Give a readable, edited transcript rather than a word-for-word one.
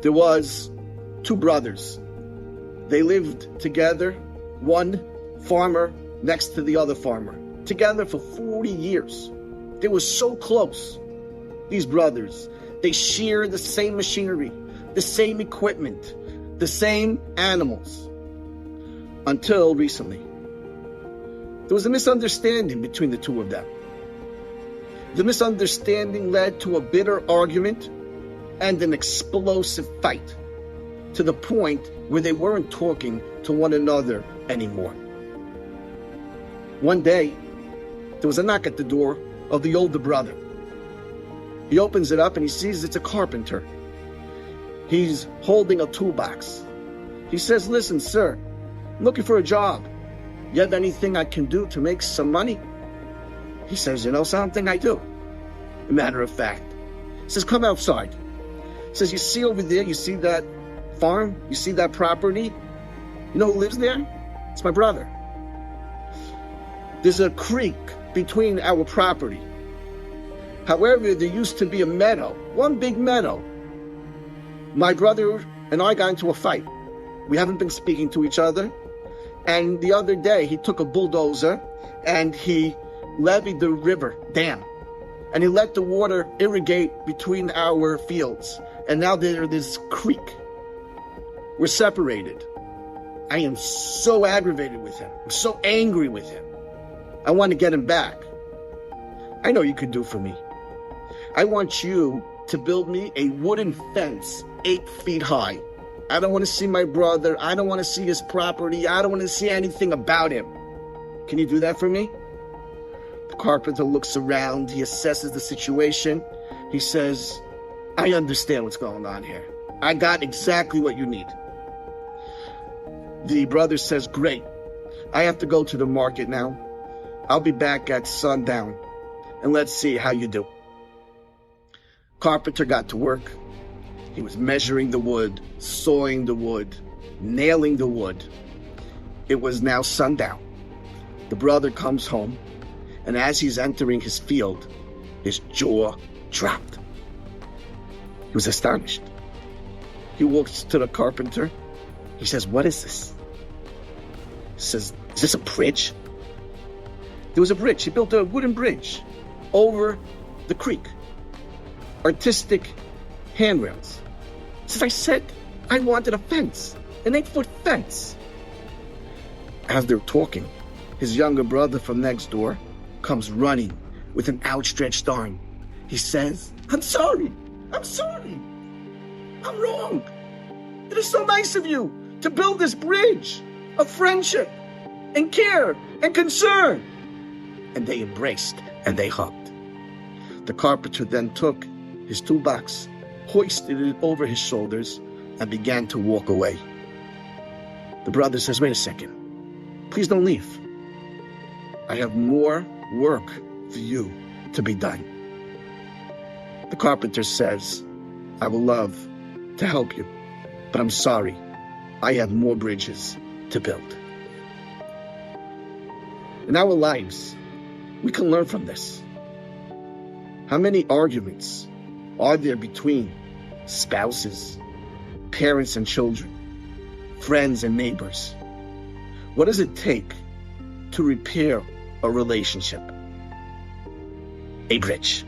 There was two brothers. They lived together, one farmer next to the other farmer, together for 40 years. They were so close, these brothers. They shared the same machinery, the same equipment, the same animals. Until recently, there was a misunderstanding between the two of them. The misunderstanding led to a bitter argument and an explosive fight, to the point where they weren't talking to one another anymore. One day, there was a knock at the door of the older brother. He opens it up and he sees it's a carpenter. He's holding a toolbox. He says, "Listen, sir, I'm looking for a job. You have anything I can do to make some money?" He says, "You know something? I do. A matter of fact." He says, "Come outside." He says, "You see over there, you see that farm? You see that property? You know who lives there? It's my brother. There's a creek between our property. However, there used to be a meadow, one big meadow. My brother and I got into a fight. We haven't been speaking to each other. And the other day, he took a bulldozer and he levied the river dam. And he let the water irrigate between our fields. And now there's this creek. We're separated. I am so aggravated with him. I'm so angry with him. I want to get him back. I know you could do for me. I want you to build me a wooden fence 8 feet high. I don't want to see my brother. I don't want to see his property. I don't want to see anything about him. Can you do that for me?" The carpenter looks around. He assesses the situation. He says, "I understand what's going on here. I got exactly what you need." The brother says, "Great. I have to go to the market now. I'll be back at sundown, and let's see how you do." Carpenter got to work. He was measuring the wood, sawing the wood, nailing the wood. It was now sundown. The brother comes home, and as he's entering his field, his jaw dropped. He was astonished. He walks to the carpenter. He says, "What is this?" He says, "Is this a bridge?" There was a bridge. He built a wooden bridge over the creek. Artistic handrails. He says, "I said I wanted a fence, an 8-foot fence." As they're talking, his younger brother from next door comes running with an outstretched arm. He says, I'm sorry. I'm wrong. It is so nice of you to build this bridge of friendship and care and concern." And they embraced and they hugged. The carpenter then took his toolbox, hoisted it over his shoulders, and began to walk away. The brother says, "Wait a second. Please don't leave. I have more work for you to be done." The carpenter says, "I will love to help you, but I'm sorry. I have more bridges to build." In our lives, we can learn from this. How many arguments are there between spouses, parents and children, friends and neighbors? What does it take to repair a relationship? A bridge.